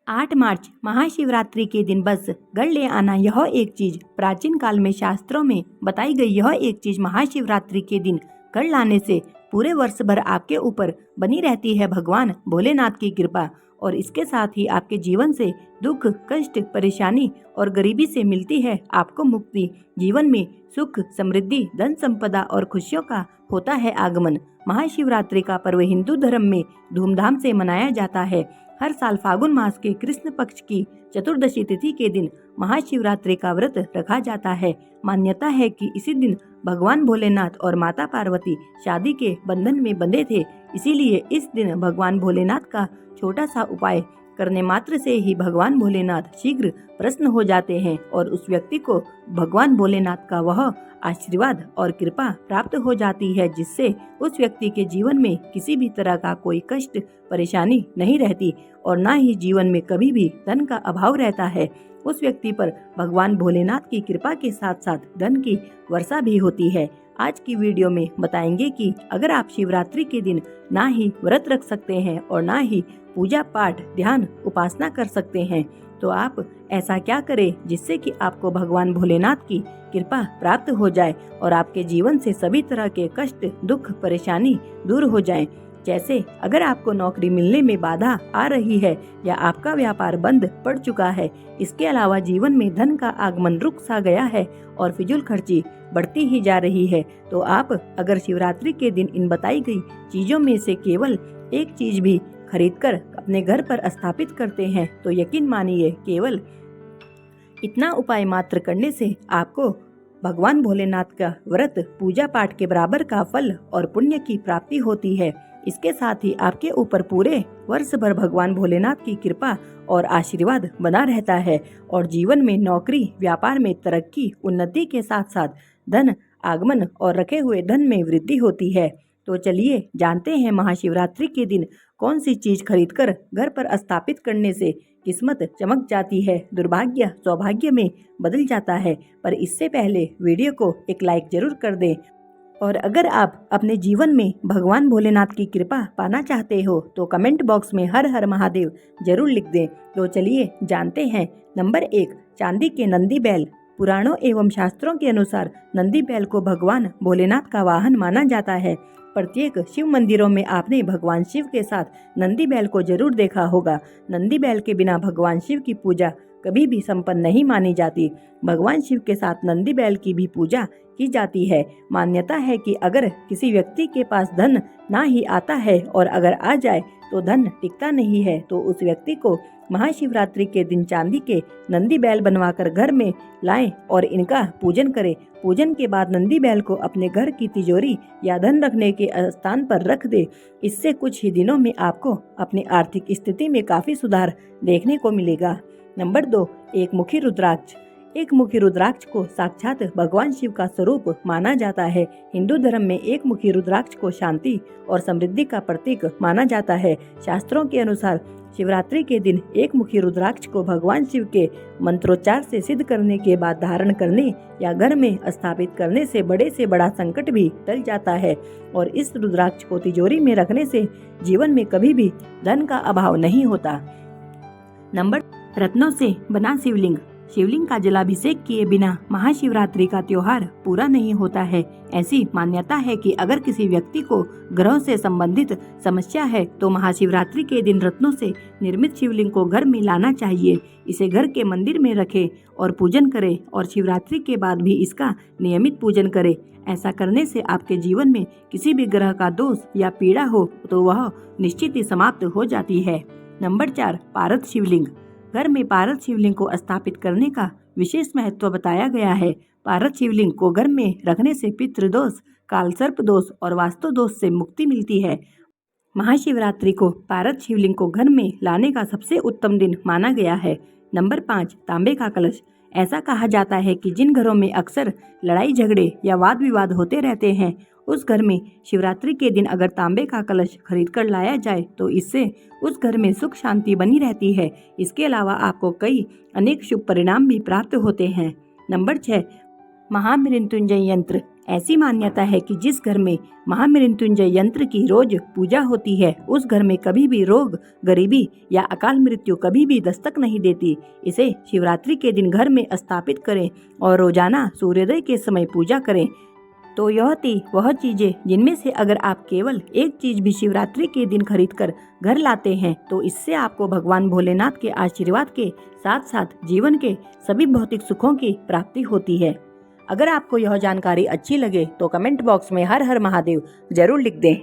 8 मार्च महाशिवरात्रि के दिन बस घर ले आना यह एक चीज। प्राचीन काल में शास्त्रों में बताई गई यह एक चीज महाशिवरात्रि के दिन घर लाने से पूरे वर्ष भर आपके ऊपर बनी रहती है भगवान भोलेनाथ की कृपा, और इसके साथ ही आपके जीवन से दुख, कष्ट, परेशानी और गरीबी से मिलती है आपको मुक्ति। जीवन में सुख, समृद्धि, धन संपदा और खुशियों का होता है आगमन। महाशिवरात्रि का पर्व हिंदू धर्म में धूमधाम से मनाया जाता है। हर साल फागुन मास के कृष्ण पक्ष की चतुर्दशी तिथि के दिन महाशिवरात्रि का व्रत रखा जाता है। मान्यता है कि इसी दिन भगवान भोलेनाथ और माता पार्वती शादी के बंधन में बंधे थे। इसीलिए इस दिन भगवान भोलेनाथ का छोटा सा उपाय करने मात्र से ही भगवान भोलेनाथ शीघ्र प्रसन्न हो जाते हैं और उस व्यक्ति को भगवान भोलेनाथ का वह आशीर्वाद और कृपा प्राप्त हो जाती है, जिससे उस व्यक्ति के जीवन में किसी भी तरह का कोई कष्ट, परेशानी नहीं रहती और ना ही जीवन में कभी भी धन का अभाव रहता है। उस व्यक्ति पर भगवान भोलेनाथ की कृपा के साथ साथ धन की वर्षा भी होती है। आज की वीडियो में बताएंगे कि अगर आप शिवरात्रि के दिन ना ही व्रत रख सकते हैं और ना ही पूजा पाठ, ध्यान, उपासना कर सकते हैं, तो आप ऐसा क्या करें जिससे कि आपको भगवान भोलेनाथ की कृपा प्राप्त हो जाए और आपके जीवन से सभी तरह के कष्ट, दुख, परेशानी दूर हो जाएं। जैसे अगर आपको नौकरी मिलने में बाधा आ रही है या आपका व्यापार बंद पड़ चुका है, इसके अलावा जीवन में धन का आगमन रुक सा गया है और फिजूल खर्ची बढ़ती ही जा रही है, तो आप अगर शिवरात्रि के दिन इन बताई गई चीजों में से केवल एक चीज भी खरीदकर अपने घर पर स्थापित करते हैं, तो यकीन मानिए केवल इतना उपाय मात्र करने से आपको भगवान भोलेनाथ का व्रत, पूजा पाठ के बराबर का फल और पुण्य की प्राप्ति होती है। इसके साथ ही आपके ऊपर पूरे वर्ष भर भगवान भोलेनाथ की कृपा और आशीर्वाद बना रहता है और जीवन में नौकरी, व्यापार में तरक्की, उन्नति के साथ साथ धन आगमन और रखे हुए धन में वृद्धि होती है। तो चलिए जानते हैं महाशिवरात्रि के दिन कौन सी चीज खरीदकर घर पर स्थापित करने से किस्मत चमक जाती है, दुर्भाग्य सौभाग्य में बदल जाता है। पर इससे पहले वीडियो को एक लाइक जरूर कर दें और अगर आप अपने जीवन में भगवान भोलेनाथ की कृपा पाना चाहते हो तो कमेंट बॉक्स में हर हर महादेव जरूर लिख दें। तो चलिए जानते हैं। नंबर 1, चांदी के नंदी बैल। पुराणों एवं शास्त्रों के अनुसार नंदी बैल को भगवान भोलेनाथ का वाहन माना जाता है। प्रत्येक शिव मंदिरों में आपने भगवान शिव के साथ नंदी बैल को जरूर देखा होगा। नंदी बैल के बिना भगवान शिव की पूजा कभी भी संपन्न नहीं मानी जाती। भगवान शिव के साथ नंदी बैल की भी पूजा की जाती है। मान्यता है कि अगर किसी व्यक्ति के पास धन ना ही आता है और अगर आ जाए तो धन टिकता नहीं है, तो उस व्यक्ति को महाशिवरात्रि के दिन चांदी के नंदी बैल बनवाकर घर में लाएं और इनका पूजन करें। पूजन के बाद नंदी बैल को अपने घर की तिजोरी या धन रखने के स्थान पर रख दे। इससे कुछ ही दिनों में आपको अपनी आर्थिक स्थिति में काफी सुधार देखने को मिलेगा। नंबर 2, एक मुखी रुद्राक्ष। एक मुखी रुद्राक्ष को साक्षात भगवान शिव का स्वरूप माना जाता है। हिंदू धर्म में एक मुखी रुद्राक्ष को शांति और समृद्धि का प्रतीक माना जाता है। शास्त्रों के अनुसार शिवरात्रि के दिन एक मुखी रुद्राक्ष को भगवान शिव के मंत्रोच्चार से सिद्ध करने के बाद धारण करने या घर में स्थापित करने से बड़ा संकट भी टल जाता है और इस रुद्राक्ष को तिजोरी में रखने से जीवन में कभी भी धन का अभाव नहीं होता। नंबर, रत्नों से बना शिवलिंग। शिवलिंग का जलाभिषेक किए बिना महाशिवरात्रि का त्योहार पूरा नहीं होता है। ऐसी मान्यता है कि अगर किसी व्यक्ति को ग्रहों से संबंधित समस्या है तो महाशिवरात्रि के दिन रत्नों से निर्मित शिवलिंग को घर में लाना चाहिए। इसे घर के मंदिर में रखें और पूजन करें और शिवरात्रि के बाद भी इसका नियमित पूजन करें। ऐसा करने से आपके जीवन में किसी भी ग्रह का दोष या पीड़ा हो तो वह निश्चित ही समाप्त हो जाती है। नंबर 4, पारद शिवलिंग। घर में पारद शिवलिंग को स्थापित करने का विशेष महत्व बताया गया है। पारद शिवलिंग को घर में रखने से पितृदोष, काल सर्प दोष और वास्तु दोष से मुक्ति मिलती है। महाशिवरात्रि को पारद शिवलिंग को घर में लाने का सबसे उत्तम दिन माना गया है। नंबर 5, तांबे का कलश। ऐसा कहा जाता है कि जिन घरों में अक्सर लड़ाई झगड़े या वाद विवाद होते रहते हैं, उस घर में शिवरात्रि के दिन अगर तांबे का कलश खरीद कर लाया जाए तो इससे उस घर में सुख शांति बनी रहती है। इसके अलावा आपको कई अनेक शुभ परिणाम भी प्राप्त होते हैं। नंबर 6, महामृत्युंजय यंत्र। ऐसी मान्यता है कि जिस घर में महामृत्युंजय यंत्र की रोज पूजा होती है उस घर में कभी भी रोग, गरीबी या अकाल मृत्यु कभी भी दस्तक नहीं देती। इसे शिवरात्रि के दिन घर में स्थापित करें और रोजाना सूर्योदय के समय पूजा करें। तो यह थी वह चीजें जिनमें से अगर आप केवल एक चीज भी शिवरात्रि के दिन खरीद कर घर लाते हैं तो इससे आपको भगवान भोलेनाथ के आशीर्वाद के साथ साथ जीवन के सभी भौतिक सुखों की प्राप्ति होती है। अगर आपको यह जानकारी अच्छी लगे तो कमेंट बॉक्स में हर हर महादेव जरूर लिख दें।